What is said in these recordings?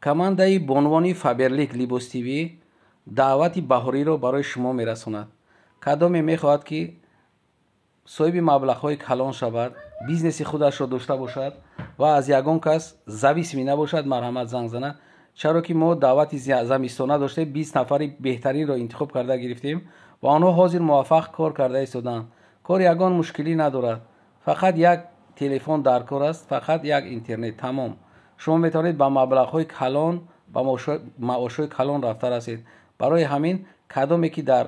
командаи бонвони Faberlic Libos TV даъвати баҳориро барои шумо мерасонад. кадоме мехоҳад ки соҳиби маблағҳои калон шавад, бизнеси худашро дошта бошад ва аз ягон кас зависимӣ набошад, марҳамат занг занад. чаро ки мо даъвати замистона доштем, 20 нафари беҳтаринро интихоб карда гирифтем ва онҳо ҳозир муваффақ кор карда истоданд. кор ягон мушкилӣ надорад, фақат як телефон дар кор аст, фақат як интернет, тамом. шумо метавонед ба маблағҳои калон, ба маошҳои калон рафта расед. барои ҳамин кадоме ки дар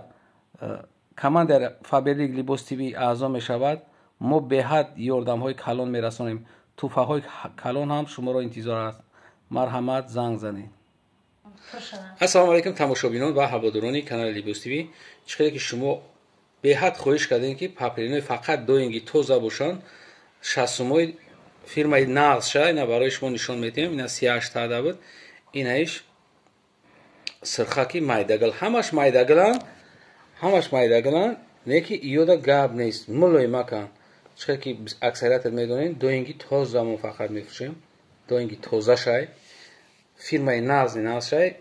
командаи Faberlic Libos TV аъзо мешавад, мо беҳад ёрдамҳои калон мерасонем. туҳфаҳои калон ҳам шуморо интизор аст. марҳамат, занг занед. ассалому алайкум тамошобинон ва ҳаводорони канали Libos TV. чӣ қадр ки шумо беҳад хоҳиш кардем ки папелинои фақат доинги тоза бошанд, 60 сомои фирмаи нағз ша, ина барои шумо нишон медиҳем. ина 38 тада буд. инаиш сирхаки майдагал, ҳамаш майдагаланд, ҳамаш майдагаланд, неки иёда гап нест, мулои макан. чӣ қадр ки аксариятат медонем, доинги тозамо фақат мефурӯшем. доинги тоза шай, фирмаи нағз шай,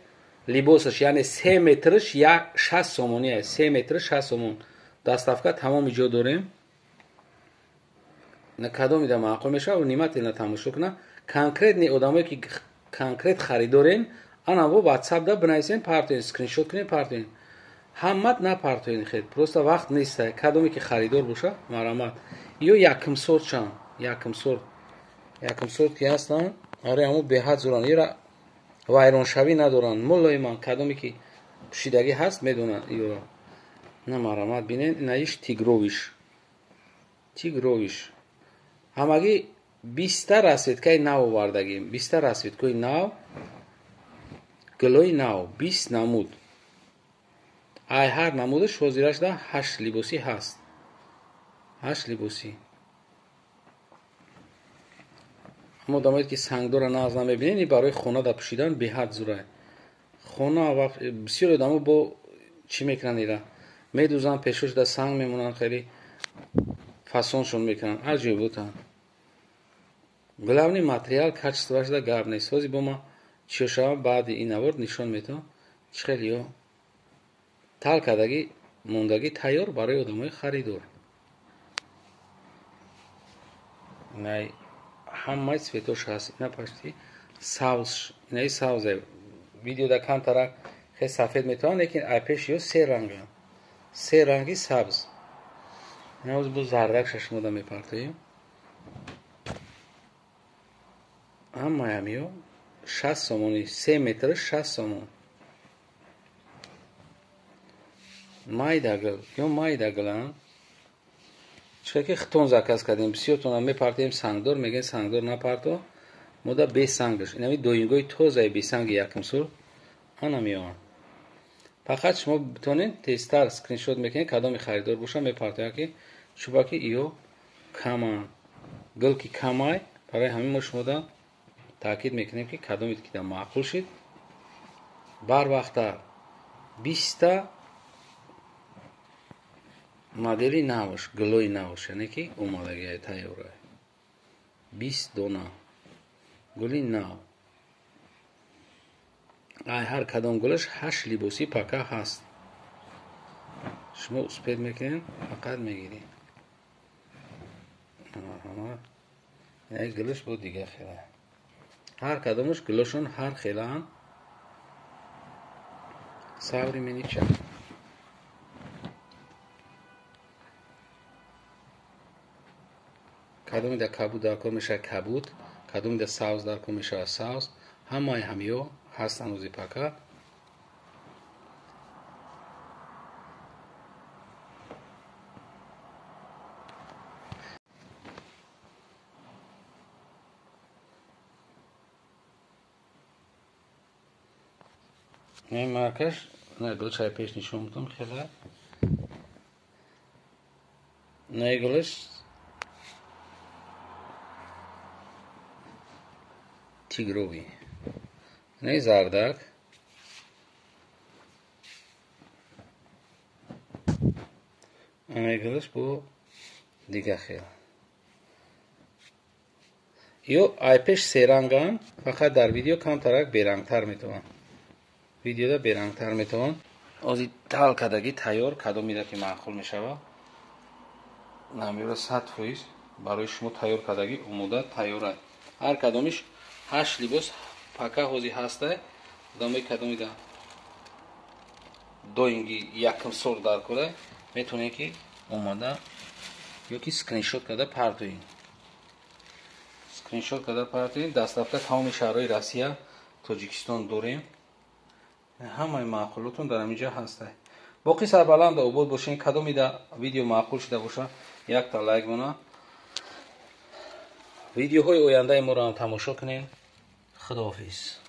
либосаш яъне 3 метрш 60 сомони аст, 3 метр 60 сомон. даставка тамоми ҷо дорем. на кадомида маъқул мешавад, нимате на тамошо кунад. конкретни одамое ки конкрет харидорен, анаво WhatsApp да бинависен, партоен, скриншот кунем, партоен. ҳаммат на партоен, хед просто вақт нест. кадоме ки харидор боша, марҳамат. ё якм сорт чанд, якм сорт ки ҳастанд, аре ҳамо беҳад зуранд, ира вайроншавӣ надоранд. муллои ман кадоме ки пӯшидагӣ ҳаст медонанд иёро. на марҳамат бинен, инаиш тигровиш ҳамагӣ 20 расветкаи нав овардагим, 20 расветкаи нав, гилои нав, 20 намуд. ай ҳар намудаш ҳозирашда 8 либосӣ ҳаст. 8 либосӣ. ҳамо одамоед ки сангдора нағз намебинед, ин барои хона да пӯшидан беҳад зура. хона бисёр одамо бо чӣ мекунанд, ира медузанд, пешошда санг мемонанд, хеле фасоншон мекунанд, аҷиб бутанд. главни материал качествоашда гап нест. ҳозир бо ма чиё шавам, баъди ин авард нишон метавам чӣ хеле ё тал кардагӣ мондагӣ тайёр барои одамои харидор. инай ҳамаи цветош ҳаст. ина пашти савз, инаи савзе. видеода камтарак хеле сафед метавам, лекин айпеш ё се ранга, се ранги сабз. ина ҳозир бо зардакша шумода мепартоем. ҳамаям ё 60 сомони, 3 метр 60 сомон. майдагал ё майдагаланд. чӣ ки хитон заказ кардем, бисёртона мепартоем сангдор, мегӯем сангдор напарто, мода бесангаш. инами доингои тозаи бесанги якм сол ана меёванд. фақат шумо битонед тезтар скриншот мекунед, кадоми харидор боша мепартояд ки чӯбаки иё каманд, гил ки камай. барои ҳамин мо шумода таъкид мекунем ки кадомед ки да маъқул шид, барвақттар 20 модели навш, гилои навш, яъне ки омадагиай тайёрай, 20 дона гули нав. ай ҳар кадом гулаш 8 либосӣ пака ҳаст. шумо успед мекунед, фақат мегиред. яъне гилаш бо дига хела, ҳар кадомаш гилошон ҳар хелаанд. саври менича кадомида кабуд дар кор мешавад кабуд, кадомида савз дар кор мешавад савз. ҳамаи ҳамё ҳастанд ӯзи пака. ин маркаш гулчаи пеш нишон будам хела. наи гулаш тигрови, наи зардак, анаи гулаш бо дига хел. ё айпеш серанган, фақат дар видео камтарак берангтар метавон. Видеода берангтар метавон. Ози тал кардагӣ тайёр, кадомида ки маъқул мешавад. Намеро 100% барои шумо тайёр кардагӣ омода тайёр аст. Ҳар кадомиш 8 либос пака ҳозир ҳаста. Одамои кадомида доинги якм сол дар кора метавонед ки омода ёки скриншот карда партоед. Скриншот карда партоед. Дастафтар тамоми шаҳрҳои Россия, Тоҷикистон дорем. ҳамаи маъқулотон дар ҳаминҷа ҳаста. боқӣ сарбаланд обод бошед. Кадомида видео маъқул шуда боша якта лайк мона. видеоҳои ояндаи моро ҳам тамошо кунед. худоҳофиз.